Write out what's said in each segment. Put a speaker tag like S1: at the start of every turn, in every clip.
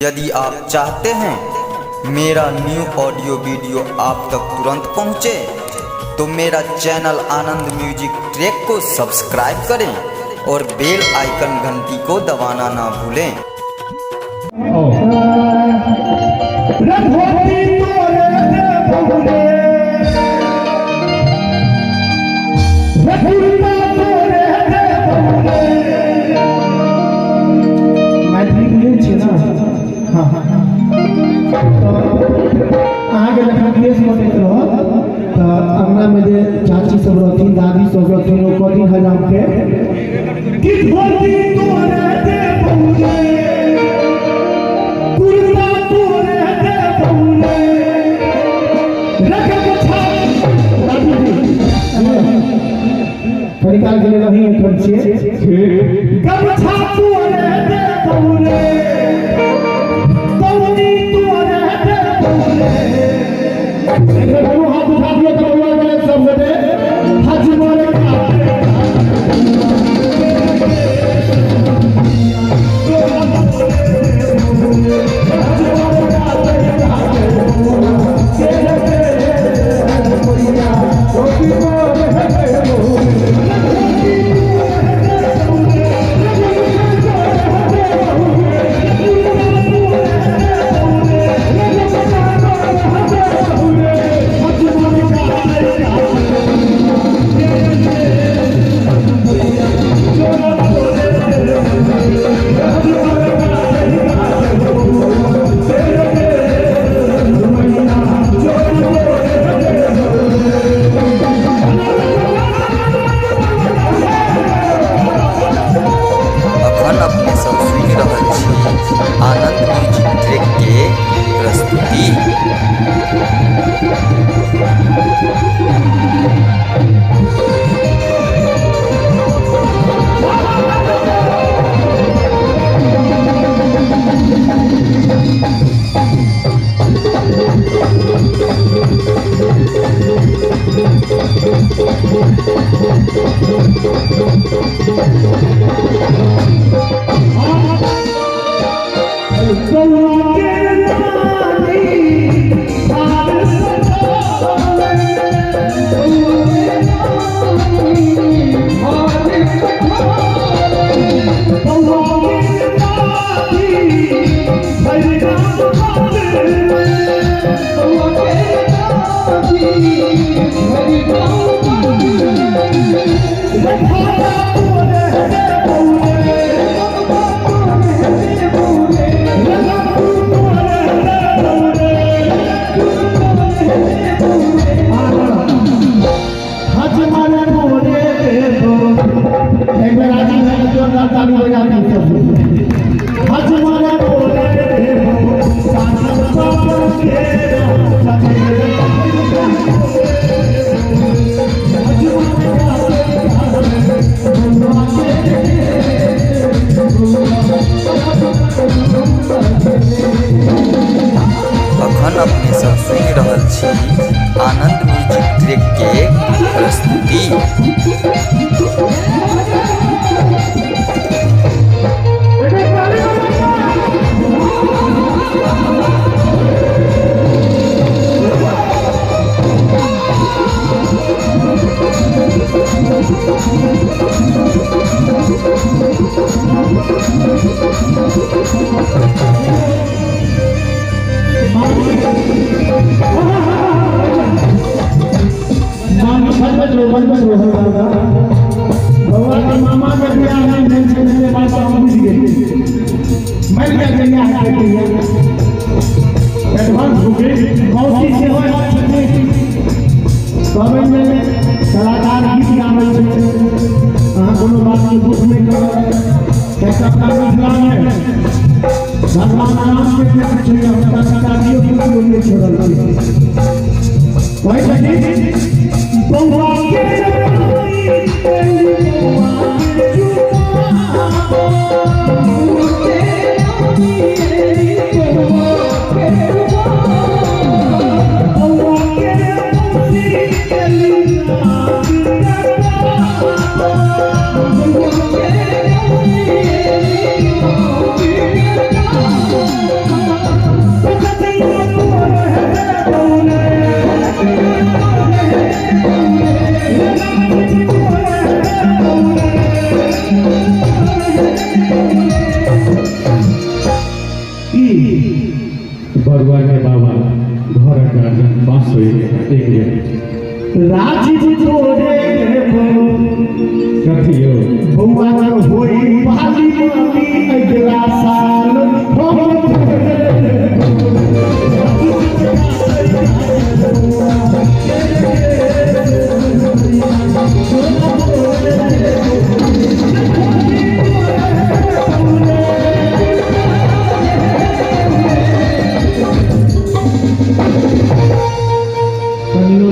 S1: यदि आप चाहते हैं मेरा न्यू ऑडियो वीडियो आप तक तुरंत पहुंचे, तो मेरा चैनल आनंद म्यूजिक ट्रैक को सब्सक्राइब करें और बेल आइकन घंटी को दबाना ना भूलें।
S2: अंगना में जे चाची सब रहती, दादी सब रहती, वो कथी हजाम के कि धोती तोरे दे बहुले, कुर्ता तोरे दे बहुले, रख गछा निकाल के ले रही है से गछा तोरे दे बहुले, तौनी तोरे दे बहुले। हाथ उठा दिया तो सब बने हज मारे आनंद म्यूजिक ट्रैक के प्रस्तुति। अखन अपने सब सुन रहल छी आनंद म्यूजिक ट्रैक के प्रस्तुति। भगवान के मामा के बियाह में मेरे पास पहुंच गए, मैं क्या करिया है एडवांस बुके मौसी से हो सब में कलाकार गीत गावे छे। हां कोनो बात के दुख में कर कैसा काम इस्लाम है भगवान नाम के क्या चाहिए होता शादियों को नहीं छोड़ल वही सही बहुआ के बरुआ के बाबा घर गार्जन पास हो राजीव तोरे कथियो बउआ होई पाली पाली अगला साल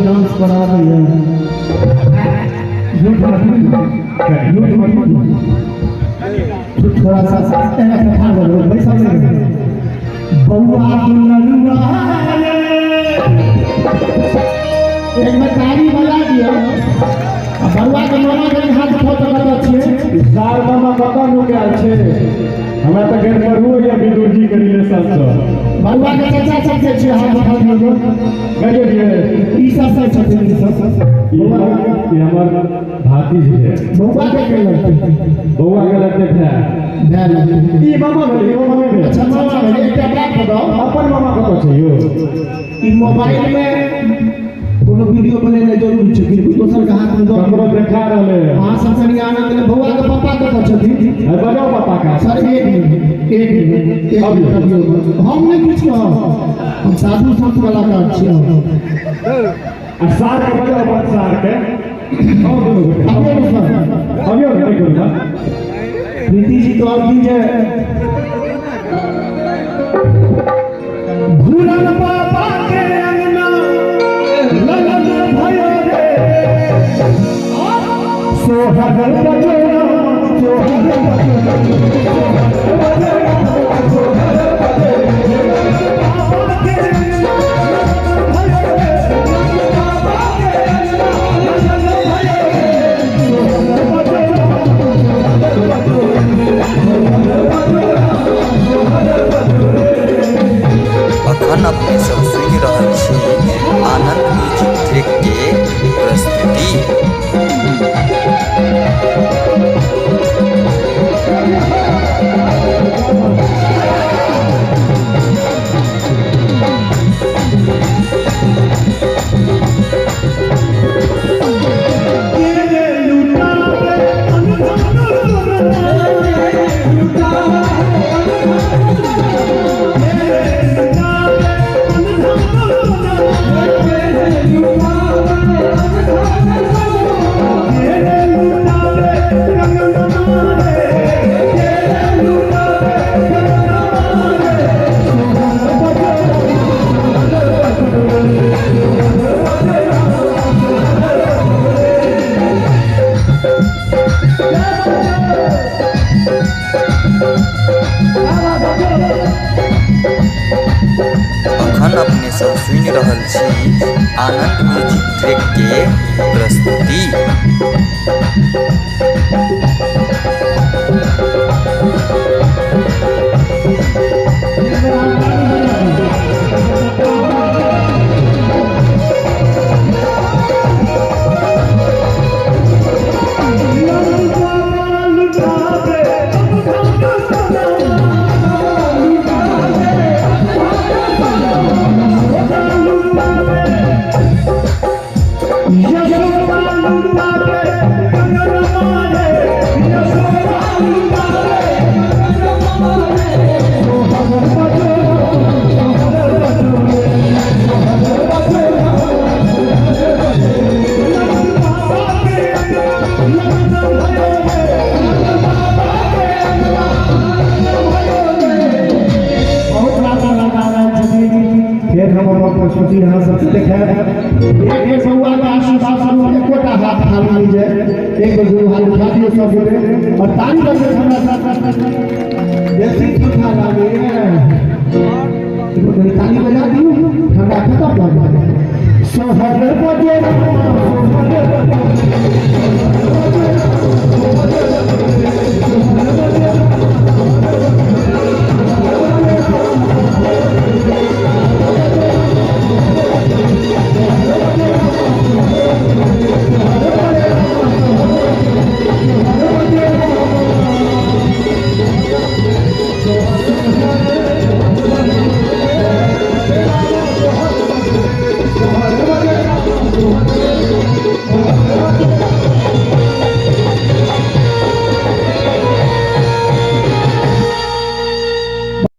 S2: डांस करा रही है थोड़ा सा पैसा बउआ एक में ताली बजा दिया बउआ के मामा के हाथ फोटो करबा छिए सार मामा कतऽ नुकायल छै हमरा तऽ घर करू या विदुर जी के रिलेशन से बउआ के चाचा सब के छिए हाथ फोटो गजे दिए ई सब छथिन ई हमर भातीज है बउआ के लगते है ई मामा भेलै ओ मामा भेलै अच्छा मामा भेलै एकटा बात बताओ अपन मामा कतऽ छै यौ ई मोबाइल में कोनो वीडियो बनेने जरूरी छै कि दोसर के हाथ में दो हमरो देखा रहले हां सब कनी आनंद ले बउआ के पापा कतऽ छथिन बजाओ पापा का सर एक मिनट हम नहीं कुछ कहो हम साधु संत कलाकार छियै आ सार के बजाओ बात सार के हम दोनों अभी नहीं करूंगा प्रीति जी तो आप दीजिए घुरन पापा के अंगना लगन भयो रे सोहर बजोरा सोहर
S1: अखन अपने सब सुनि रहल छी आनंद म्यूजिक ट्रैक के प्रस्तुति। अखन अपने सब सुनि रहल छी आनंद म्यूजिक ट्रैक के प्रस्तुति।
S2: प्रस्तुति यहाँ सबसे देखा एक बउआ के आशीर्वाद सब एकोटा हाथ खाली लीजिए एक दो हाथ उठा दियो सब और ताली बजे हमरा साथ जैसे सुखा लागे तो ताली बजा दियो ठंडा खत्म लगा सोहर बजे